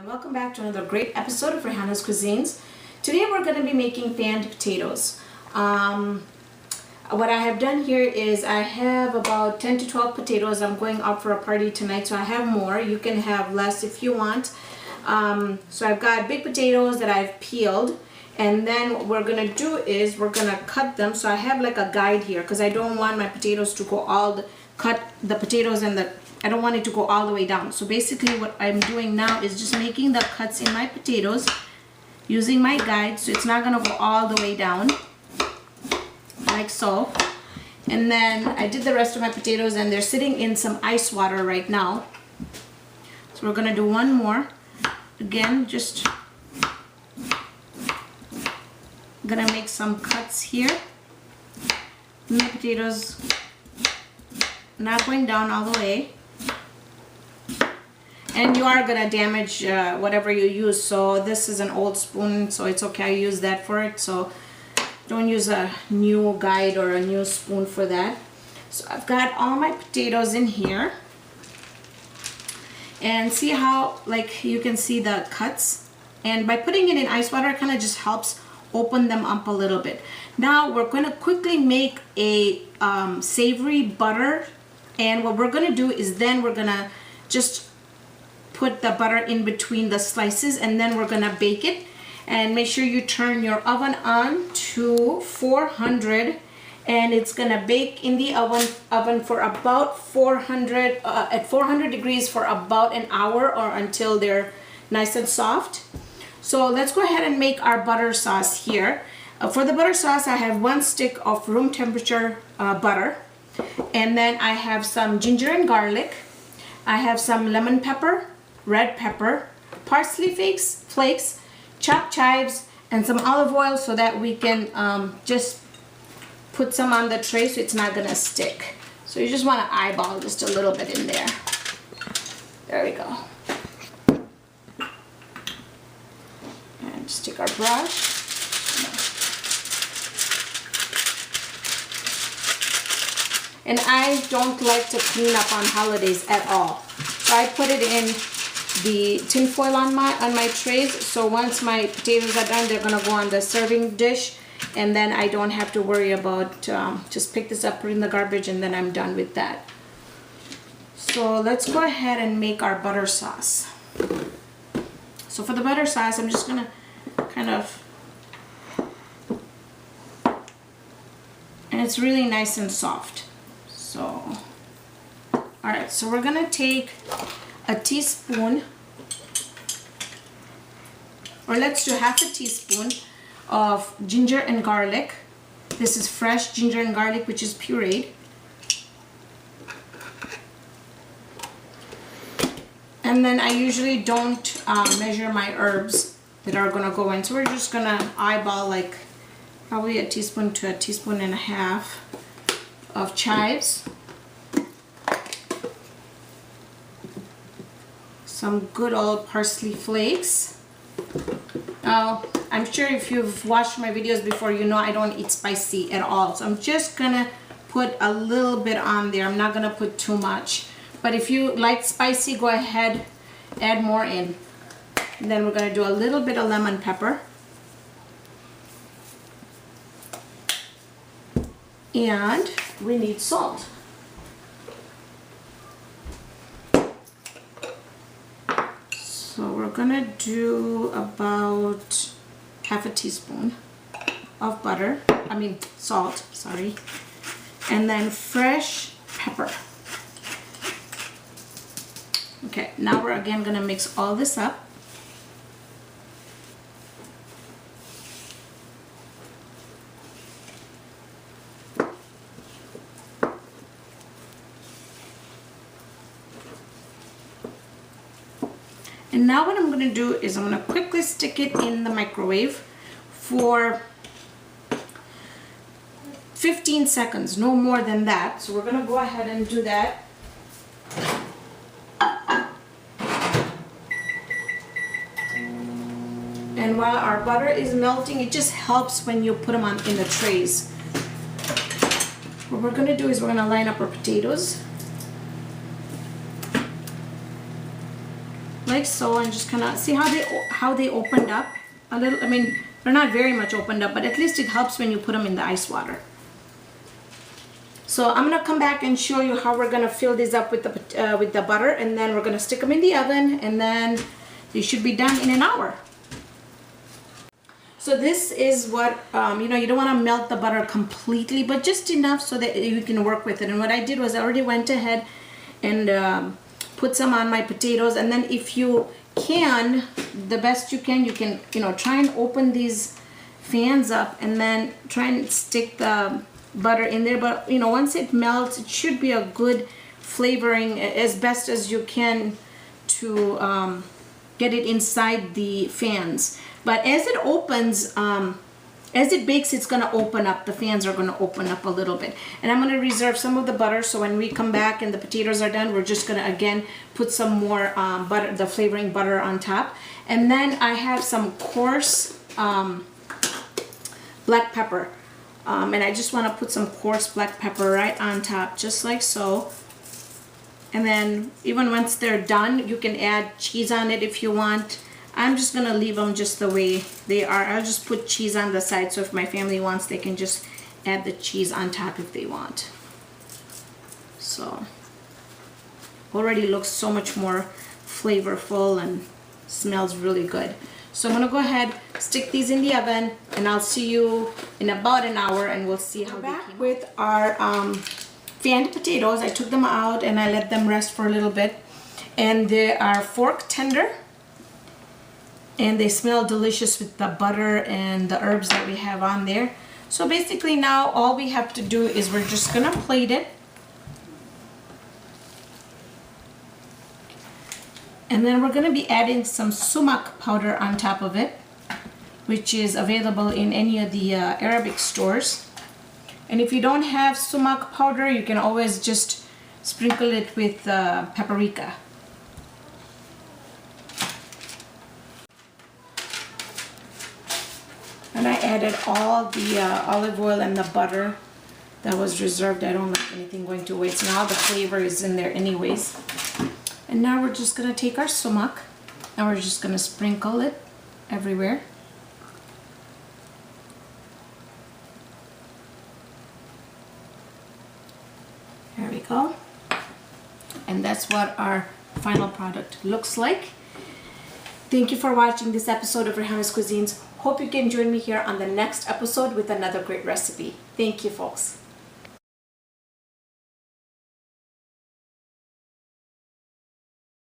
everyone, welcome back to another great episode of Raihana's Cuisines. Today we're going to be making fanned potatoes. What I have done here is I have about 10 to 12 potatoes. I'm going out for a party tonight, so I have more. You can have less if you want. So I've got big potatoes that I've peeled, and then what we're going to do is we're going to cut them. So I have like a guide here because I don't want my potatoes to go cut the potatoes and I don't want it to go all the way down. So basically what I'm doing now is just making the cuts in my potatoes using my guide, so it's not going to go all the way down like so. And then I did the rest of my potatoes and they're sitting in some ice water right now. So we're going to do one more. Again, just going to make some cuts here. My potatoes not going down all the way. And you are gonna damage whatever you use, so this is an old spoon, so it's okay, I use that for it. So don't use a new guide or a new spoon for that. So I've got all my potatoes in here, and see how like you can see the cuts, and by putting it in ice water it kind of just helps open them up a little bit. Now we're going to quickly make a savory butter, and what we're going to do is then we're going to just put the butter in between the slices, and then we're gonna bake it. And make sure you turn your oven on to 400, and it's gonna bake in the oven for about 400 at 400 degrees for about an hour, or until they're nice and soft. So let's go ahead and make our butter sauce here. For the butter sauce, I have 1 stick of room temperature butter, and then I have some ginger and garlic. I have some lemon pepper, red pepper, parsley flakes, chopped chives, and some olive oil, so that we can just put some on the tray so it's not gonna stick. So you just want to eyeball just a little bit in there. There we go. And just take our brush. And I don't like to clean up on holidays at all. So I put it in the tin foil on my trays, so once my potatoes are done, they're gonna go on the serving dish, and then I don't have to worry about just pick this up, put it in the garbage, and then I'm done with that. So let's go ahead and make our butter sauce. So for the butter sauce, I'm just gonna kind of, and it's really nice and soft. So alright, so we're gonna take a teaspoon, or let's do half a teaspoon of ginger and garlic. This is fresh ginger and garlic, which is pureed. And then I usually don't measure my herbs that are gonna go in, so we're just gonna eyeball like probably a teaspoon to a teaspoon and a half of chives. Some good old parsley flakes. Now, I'm sure if you've watched my videos before, you know I don't eat spicy at all. So I'm just gonna put a little bit on there. I'm not gonna put too much. But if you like spicy, go ahead, add more in. And then we're gonna do a little bit of lemon pepper. And we need salt. So we're gonna do about half a teaspoon of salt, sorry. And then fresh pepper. Okay, now we're again gonna mix all this up. And now what I'm going to do is I'm going to quickly stick it in the microwave for 15 seconds, no more than that. So we're going to go ahead and do that. And while our butter is melting, it just helps when you put them in the trays. What we're going to do is we're going to line up our potatoes. like so, and just kind of see how they opened up a little. I mean, they're not very much opened up, but at least it helps when you put them in the ice water. So I'm gonna come back and show you how we're gonna fill these up with the butter, and then we're gonna stick them in the oven, and then they should be done in an hour. So this is what, you know, you don't want to melt the butter completely, but just enough so that you can work with it. And what I did was I already went ahead and put some on my potatoes. And then if you can, the best you can, you know, try and open these fans up and then try and stick the butter in there. But, you know, once it melts, it should be a good flavoring as best as you can to get it inside the fans. But as it opens, as it bakes, it's gonna open up. The fans are gonna open up a little bit. And I'm gonna reserve some of the butter, so when we come back and the potatoes are done, we're just gonna again put some more butter, the flavoring butter on top. And then I have some coarse black pepper. And I just wanna put some coarse black pepper right on top, just like so. And then even once they're done, you can add cheese on it if you want. I'm just gonna leave them just the way they are. I'll just put cheese on the side, so if my family wants, they can just add the cheese on top if they want. So already looks so much more flavorful and smells really good. So I'm gonna go ahead, stick these in the oven, and I'll see you in about an hour, and we'll see how they came out. With our fanned potatoes, I took them out and I let them rest for a little bit, and they are fork tender. And they smell delicious with the butter and the herbs that we have on there. So basically now all we have to do is we're just gonna plate it. And then we're gonna be adding some sumac powder on top of it, which is available in any of the Arabic stores. And if you don't have sumac powder, you can always just sprinkle it with paprika. And I added all the olive oil and the butter that was reserved. I don't like anything going to waste. Now the flavor is in there anyways. And now we're just gonna take our sumac and we're just gonna sprinkle it everywhere. There we go. And that's what our final product looks like. Thank you for watching this episode of Raihana's Cuisines. Hope you can join me here on the next episode with another great recipe. Thank you, folks.